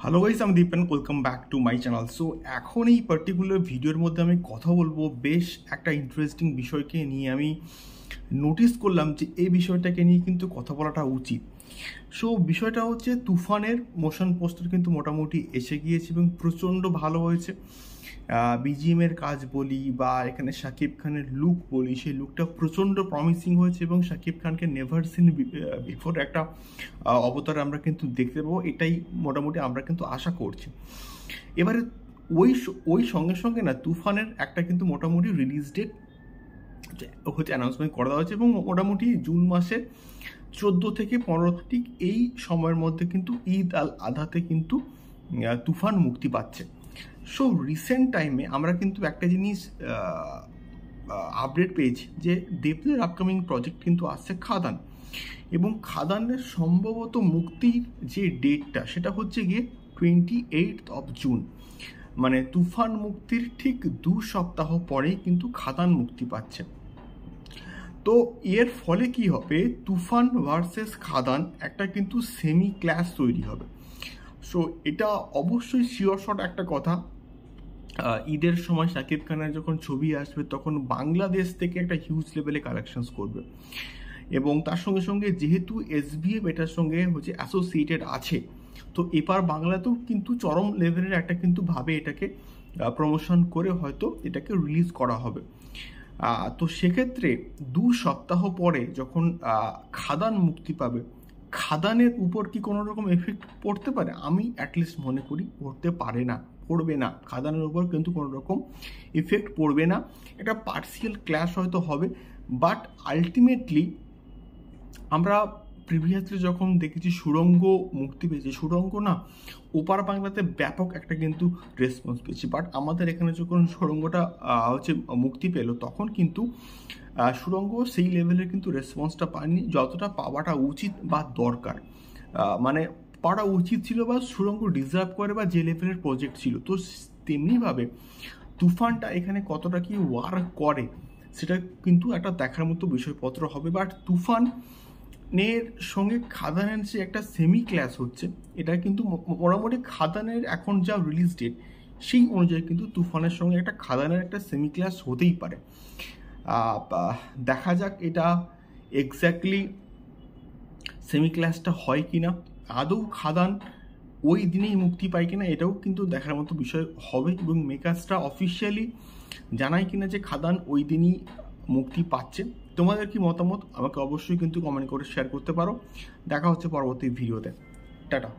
Hello guys, আমি Dipen. Welcome back to my channel. So এখন এই পার্টিকুলার ভিডিওর মধ্যে আমি কথা বলবো বেশ একটা ইন্টারেস্টিং বিষয়কে নিয়ে। আমি নোটিস করলাম যে এই বিষয়টাকে নিয়ে কিন্তু কথা বলাটা উচিত। সো বিষয়টা হচ্ছে তুফানের মোশন পোস্টার কিন্তু মোটামুটি এসে গিয়েছে এবং প্রচণ্ড ভালো হয়েছে। বিজিএমের কাজ বলি বা এখানে শাকিব খানের লুক বলি, সেই লুকটা প্রচণ্ড প্রমিসিং হয়েছে এবং শাকিব খানকে নেভার সিন বিফোর একটা অবতার আমরা কিন্তু দেখতে পাবো, এটাই মোটামুটি আমরা কিন্তু আশা করছি। এবারে ওই সঙ্গে সঙ্গে না তুফানের একটা কিন্তু মোটামুটি রিলিজ ডেট হচ্ছে অ্যানাউন্সমেন্ট করা দেওয়া হয়েছে এবং মোটামুটি জুন মাসের 14 থেকে 15 তারিখ এই সময়ের মধ্যে কিন্তু ঈদ আল আধাতে কিন্তু তুফান মুক্তি পাচ্ছে। সো রিসেন্ট টাইমে আমরা কিন্তু একটা জিনিস আপডেট পেয়েছি যে দেবদের আপকামিং প্রজেক্ট কিন্তু আসছে খাদান, এবং খাদানের সম্ভবত মুক্তির যে ডেটটা সেটা হচ্ছে গিয়ে 28 জুন। মানে তুফান মুক্তির ঠিক 2 সপ্তাহ পরেই কিন্তু খাদান মুক্তি পাচ্ছে। তো এর ফলে কি হবে, তুফান ভার্সেস খাদান একটা কিন্তু সেমি ক্লাস তৈরি হবে। সো এটা অবশ্যই শিওর শট একটা কথা, ঈদের সময় শাকিব খানের যখন ছবি আসবে তখন বাংলাদেশ থেকে একটা হিউজ লেভেলে কালেকশনস করবে, এবং তার সঙ্গে সঙ্গে যেহেতু এসবিএফ এটার সঙ্গে হচ্ছে অ্যাসোসিয়েটেড আছে, তো এবার বাংলাতেও কিন্তু চরম লেভেলের একটা কিন্তু ভাবে এটাকে প্রমোশন করে হয়তো এটাকে রিলিজ করা হবে। তো সেক্ষেত্রে 2 সপ্তাহ পরে যখন খাদান মুক্তি পাবে, খাদানের উপর কি কোনো রকম এফেক্ট পড়তে পারে? আমি অ্যাটলিস্ট মনে করি পড়তে পারে না, পড়বে না। খাদানের উপর কিন্তু কোনো রকম ইফেক্ট পড়বে না, একটা পার্সিয়াল ক্ল্যাশ হয়তো হবে, বাট আলটিমেটলি আমরা প্রিভিয়াসলি যখন দেখেছি সুড়ঙ্গ মুক্তি পেয়েছে, সুড়ঙ্গ না ওপার বাংলাতে ব্যাপক একটা কিন্তু রেসপন্স পেয়েছি, বাট আমাদের এখানে যখন সুড়ঙ্গটা হচ্ছে মুক্তি পেল তখন কিন্তু সুড়ঙ্গ সেই লেভেলের কিন্তু রেসপন্সটা পায়নি যতটা পাওয়াটা উচিত বা দরকার। মানে পাওয়াটা উচিত ছিল বা সুড়ঙ্গ ডিজার্ভ করে বা যে লেভেলের প্রজেক্ট ছিল। তো তেমনিভাবে তুফানটা এখানে কতটা কি ওয়ার্ক করে সেটা কিন্তু একটা দেখার মতো বিষয়পত্র হবে। বাট তুফানের সঙ্গে খাদানের যে একটা সেমি ক্লাস হচ্ছে, এটা কিন্তু মোটামুটি খাদানের এখন যা রিলিজ ডেট সেই অনুযায়ী কিন্তু তুফানের সঙ্গে একটা খাদানের একটা সেমি ক্লাস হতেই পারে। দেখা যাক এটা এক্স্যাক্টলি সেমি ক্লাসটা হয় কিনা, আদৌ খাদান ওই দিনেই মুক্তি পায় কিনা এটাও কিন্তু দেখার মতো বিষয় হবে, এবং মেকার্সরা অফিসিয়ালি জানায় কিনা যে খাদান ওই দিনই মুক্তি পাচ্ছে। তোমাদের কি মতামত আমাকে অবশ্যই কিন্তু কমেন্ট করে শেয়ার করতে পারো। দেখা হচ্ছে পরবর্তী ভিডিওতে। টাটা।